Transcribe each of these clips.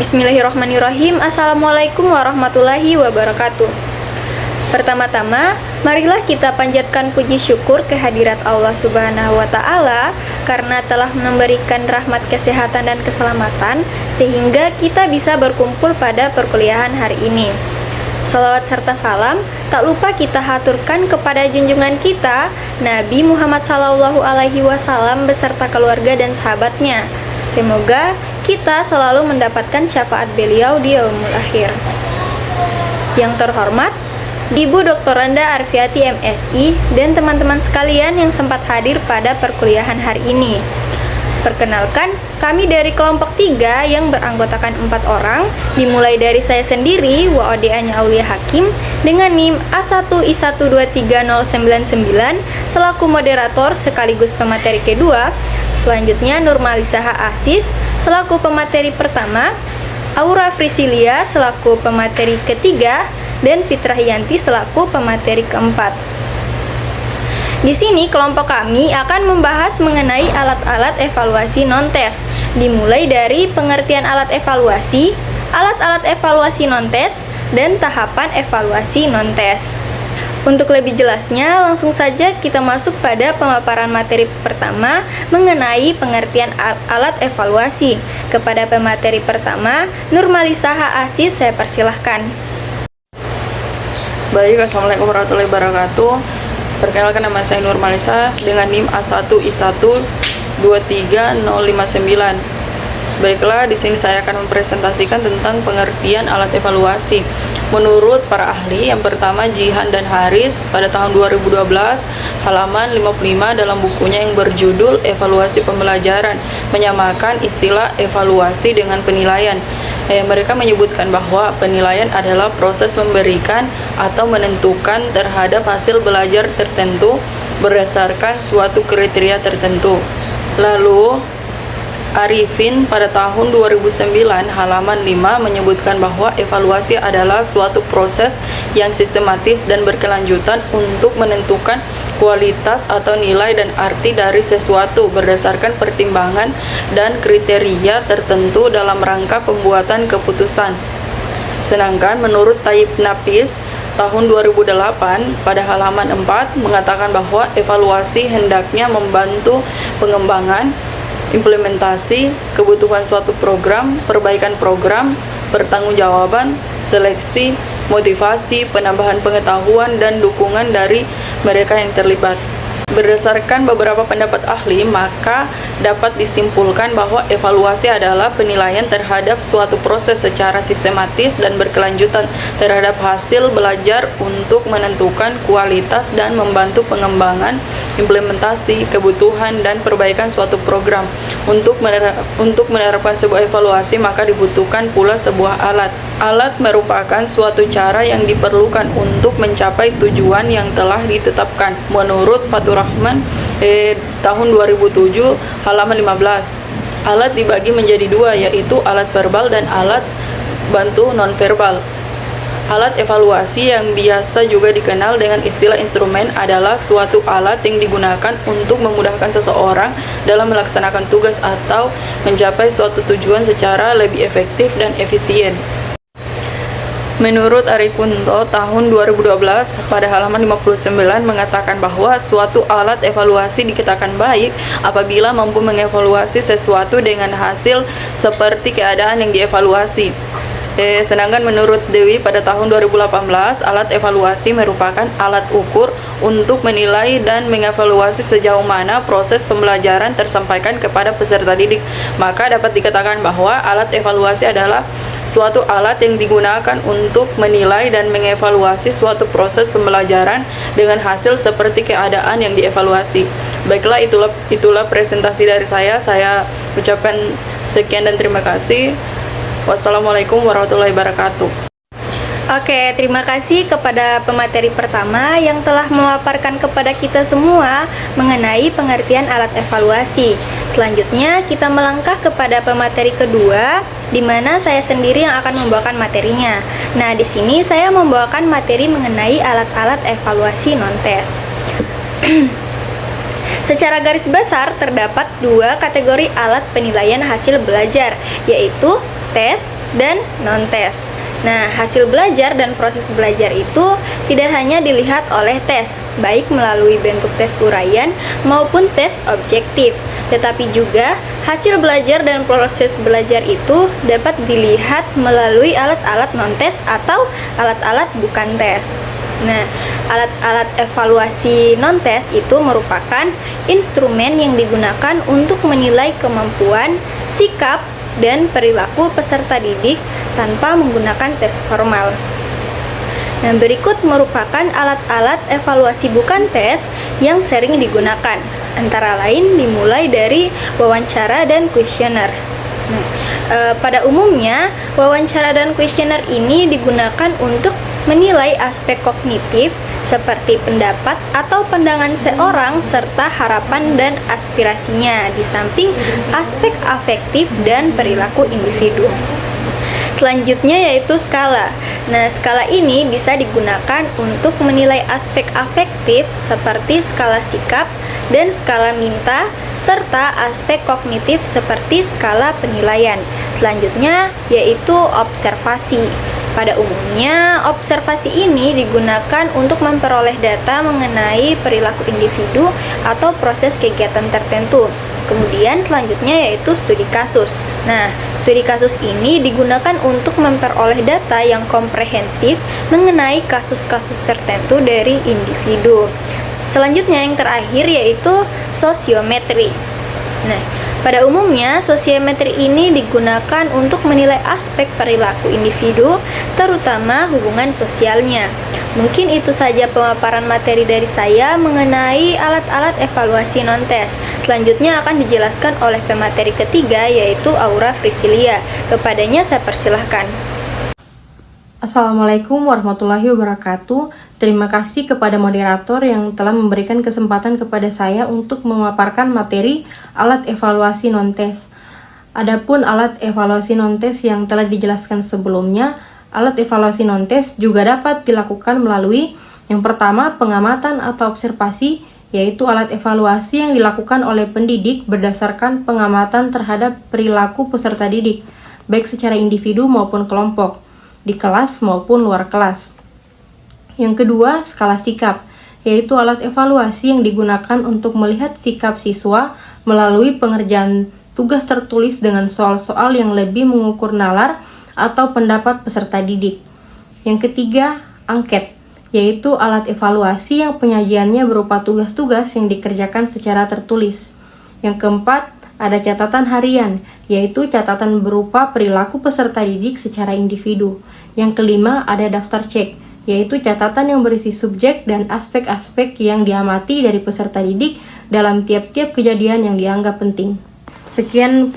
Bismillahirrahmanirrahim. Assalamualaikum warahmatullahi wabarakatuh. Pertama-tama, marilah kita panjatkan puji syukur kehadirat Allah Subhanahu wa Ta'ala karena telah memberikan rahmat kesehatan dan keselamatan sehingga kita bisa berkumpul pada perkuliahan hari ini. Salawat serta salam tak lupa kita haturkan kepada junjungan kita Nabi Muhammad SAW beserta keluarga dan sahabatnya. Semoga kita selalu mendapatkan syafaat beliau di yaumul akhir. Yang terhormat Ibu Dr. Randa Arfiati MSI dan teman-teman sekalian yang sempat hadir pada perkuliahan hari ini. Perkenalkan, kami dari kelompok 3 yang beranggotakan 4 orang, dimulai dari saya sendiri, WODA-nya Aulia Hakim, dengan NIM A1I1230099 selaku moderator sekaligus pemateri kedua. Selanjutnya Nurmalisa H. Asis selaku pemateri pertama, Aura Frisilia selaku pemateri ketiga, dan Fitrah Yanti selaku pemateri keempat. Di sini kelompok kami akan membahas mengenai alat-alat evaluasi non-tes, dimulai dari pengertian alat evaluasi, alat-alat evaluasi non-tes, dan tahapan evaluasi non-tes. Untuk lebih jelasnya, langsung saja kita masuk pada pemaparan materi pertama mengenai pengertian alat evaluasi. Kepada pemateri pertama, Nurmalisa H. Asis, saya persilahkan. Baik, Assalamualaikum warahmatullahi wabarakatuh. Perkenalkan, nama saya Nurmalisa dengan NIM A1I1230059. Baiklah, di sini saya akan mempresentasikan tentang pengertian alat evaluasi. Menurut para ahli, yang pertama Jihan dan Haris pada tahun 2012, halaman 55 dalam bukunya yang berjudul Evaluasi Pembelajaran, menyamakan istilah evaluasi dengan penilaian. Mereka menyebutkan bahwa penilaian adalah proses memberikan atau menentukan terhadap hasil belajar tertentu berdasarkan suatu kriteria tertentu. Lalu Arifin pada tahun 2009 halaman 5 menyebutkan bahwa evaluasi adalah suatu proses yang sistematis dan berkelanjutan untuk menentukan kualitas atau nilai dan arti dari sesuatu berdasarkan pertimbangan dan kriteria tertentu dalam rangka pembuatan keputusan. Sedangkan menurut Taib Nafis tahun 2008 pada halaman 4 mengatakan bahwa evaluasi hendaknya membantu pengembangan, implementasi, kebutuhan suatu program, perbaikan program, pertanggungjawaban, seleksi, motivasi, penambahan pengetahuan, dan dukungan dari mereka yang terlibat. Berdasarkan beberapa pendapat ahli, maka dapat disimpulkan bahwa evaluasi adalah penilaian terhadap suatu proses secara sistematis dan berkelanjutan terhadap hasil belajar untuk menentukan kualitas dan membantu pengembangan, implementasi, kebutuhan, dan perbaikan suatu program. Untuk menerapkan sebuah evaluasi, maka dibutuhkan pula sebuah alat. Alat merupakan suatu cara yang diperlukan untuk mencapai tujuan yang telah ditetapkan. Menurut Fatur Rahman tahun 2007 halaman 15, alat dibagi menjadi dua, yaitu alat verbal dan alat bantu nonverbal. Alat evaluasi yang biasa juga dikenal dengan istilah instrumen adalah suatu alat yang digunakan untuk memudahkan seseorang dalam melaksanakan tugas atau mencapai suatu tujuan secara lebih efektif dan efisien. Menurut Arifunto tahun 2012 pada halaman 59 mengatakan bahwa suatu alat evaluasi dikatakan baik apabila mampu mengevaluasi sesuatu dengan hasil seperti keadaan yang dievaluasi. Sedangkan menurut Dewi pada tahun 2018, alat evaluasi merupakan alat ukur untuk menilai dan mengevaluasi sejauh mana proses pembelajaran tersampaikan kepada peserta didik. Maka dapat dikatakan bahwa alat evaluasi adalah suatu alat yang digunakan untuk menilai dan mengevaluasi suatu proses pembelajaran dengan hasil seperti keadaan yang dievaluasi. Baiklah, itulah presentasi dari saya. Saya ucapkan sekian dan terima kasih. Wassalamualaikum warahmatullahi wabarakatuh. Oke, terima kasih kepada pemateri pertama yang telah memaparkan kepada kita semua mengenai pengertian alat evaluasi. Selanjutnya kita melangkah kepada pemateri kedua, di mana saya sendiri yang akan membawakan materinya. Nah, di sini saya membawakan materi mengenai alat-alat evaluasi non-tes. Secara garis besar terdapat dua kategori alat penilaian hasil belajar, yaitu tes dan non-tes. Nah, hasil belajar dan proses belajar itu tidak hanya dilihat oleh tes, baik melalui bentuk tes uraian maupun tes objektif, tetapi juga hasil belajar dan proses belajar itu dapat dilihat melalui alat-alat non-tes atau alat-alat bukan tes. Nah, alat-alat evaluasi non-tes itu merupakan instrumen yang digunakan untuk menilai kemampuan, sikap, dan perilaku peserta didik tanpa menggunakan tes formal. Nah, berikut merupakan alat-alat evaluasi bukan tes yang sering digunakan. Antara lain dimulai dari wawancara dan kuesioner. Nah, pada umumnya, wawancara dan kuesioner ini digunakan untuk menilai aspek kognitif seperti pendapat atau pandangan seorang serta harapan dan aspirasinya, di samping aspek afektif dan perilaku individu. Selanjutnya yaitu skala. Nah, skala ini bisa digunakan untuk menilai aspek afektif seperti skala sikap dan skala minta, serta aspek kognitif seperti skala penilaian. Selanjutnya yaitu observasi. Pada umumnya, observasi ini digunakan untuk memperoleh data mengenai perilaku individu atau proses kegiatan tertentu. Kemudian selanjutnya yaitu studi kasus. Nah, studi kasus ini digunakan untuk memperoleh data yang komprehensif mengenai kasus-kasus tertentu dari individu. Selanjutnya yang terakhir yaitu sosiometri. Nah, pada umumnya, sosiometri ini digunakan untuk menilai aspek perilaku individu, terutama hubungan sosialnya. Mungkin itu saja pemaparan materi dari saya mengenai alat-alat evaluasi non-tes. Selanjutnya akan dijelaskan oleh pemateri ketiga, yaitu Aura Frisilia. Kepadanya saya persilahkan. Assalamualaikum warahmatullahi wabarakatuh. Terima kasih kepada moderator yang telah memberikan kesempatan kepada saya untuk memaparkan materi alat evaluasi non-tes. Adapun alat evaluasi non-tes yang telah dijelaskan sebelumnya, alat evaluasi non-tes juga dapat dilakukan melalui yang pertama, pengamatan atau observasi, yaitu alat evaluasi yang dilakukan oleh pendidik berdasarkan pengamatan terhadap perilaku peserta didik, baik secara individu maupun kelompok, di kelas maupun luar kelas. Yang kedua, skala sikap, yaitu alat evaluasi yang digunakan untuk melihat sikap siswa melalui pengerjaan tugas tertulis dengan soal-soal yang lebih mengukur nalar atau pendapat peserta didik. Yang ketiga, angket, yaitu alat evaluasi yang penyajiannya berupa tugas-tugas yang dikerjakan secara tertulis. Yang keempat, ada catatan harian, yaitu catatan berupa perilaku peserta didik secara individu. Yang kelima, ada daftar cek, yaitu catatan yang berisi subjek dan aspek-aspek yang diamati dari peserta didik dalam tiap-tiap kejadian yang dianggap penting. Sekian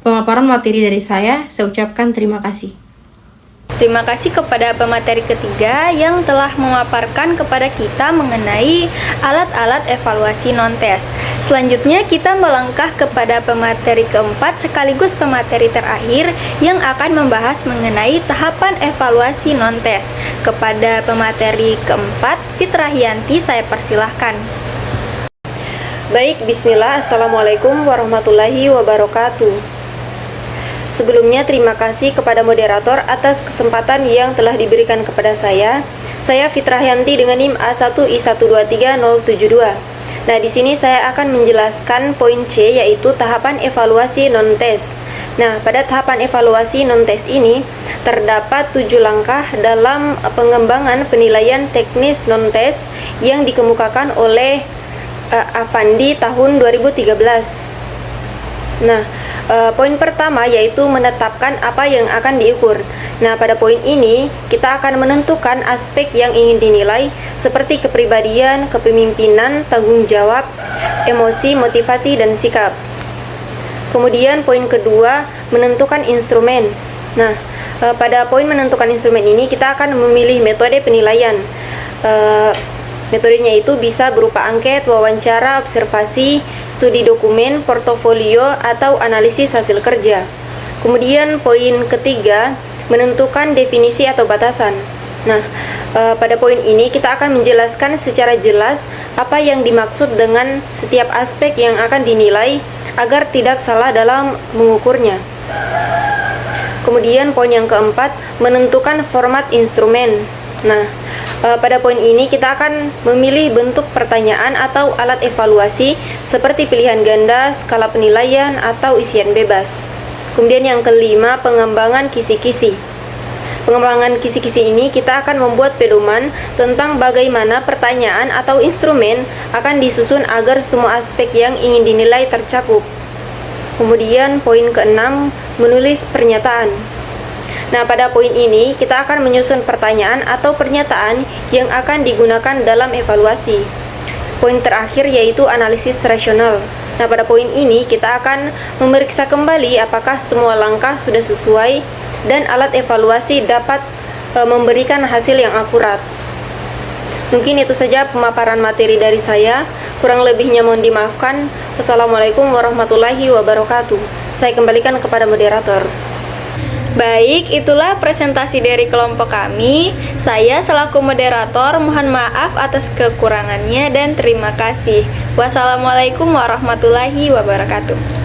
pemaparan materi dari saya ucapkan terima kasih. Terima kasih kepada pemateri ketiga yang telah memaparkan kepada kita mengenai alat-alat evaluasi non-tes. Selanjutnya kita melangkah kepada pemateri keempat sekaligus pemateri terakhir yang akan membahas mengenai tahapan evaluasi non-tes. Kepada pemateri keempat, Fitrahianti, saya persilahkan. Baik, bismillah. Assalamualaikum warahmatullahi wabarakatuh. Sebelumnya terima kasih kepada moderator atas kesempatan yang telah diberikan kepada saya. Saya Fitrahianti dengan NIM A1I123072. Nah, di sini saya akan menjelaskan poin C, yaitu tahapan evaluasi non-tes. Nah, pada tahapan evaluasi non-tes ini terdapat 7 langkah dalam pengembangan penilaian teknis non-tes yang dikemukakan oleh Afandi tahun 2013. Nah, poin pertama yaitu menetapkan apa yang akan diukur. Nah, pada poin ini kita akan menentukan aspek yang ingin dinilai seperti kepribadian, kepemimpinan, tanggung jawab, emosi, motivasi, dan sikap. Kemudian poin kedua, menentukan instrumen. Nah, pada poin menentukan instrumen ini kita akan memilih metode penilaian. Metodenya itu bisa berupa angket, wawancara, observasi, studi dokumen, portofolio, atau analisis hasil kerja. Kemudian poin ketiga, menentukan definisi atau batasan. Nah, pada poin ini kita akan menjelaskan secara jelas apa yang dimaksud dengan setiap aspek yang akan dinilai agar tidak salah dalam mengukurnya. Kemudian poin yang keempat, menentukan format instrumen. Nah, pada poin ini kita akan memilih bentuk pertanyaan atau alat evaluasi seperti pilihan ganda, skala penilaian, atau isian bebas. Kemudian yang kelima, pengembangan kisi-kisi. Pengembangan kisi-kisi ini kita akan membuat pedoman tentang bagaimana pertanyaan atau instrumen akan disusun agar semua aspek yang ingin dinilai tercakup. Kemudian poin keenam, menulis pernyataan. Nah, pada poin ini kita akan menyusun pertanyaan atau pernyataan yang akan digunakan dalam evaluasi. Poin terakhir yaitu analisis rasional. Nah, pada poin ini kita akan memeriksa kembali apakah semua langkah sudah sesuai dan alat evaluasi dapat memberikan hasil yang akurat. Mungkin itu saja pemaparan materi dari saya. Kurang lebihnya mohon dimaafkan. Wassalamualaikum warahmatullahi wabarakatuh. Saya kembalikan kepada moderator. Baik, itulah presentasi dari kelompok kami. Saya selaku moderator mohon maaf atas kekurangannya dan terima kasih. Wassalamualaikum warahmatullahi wabarakatuh.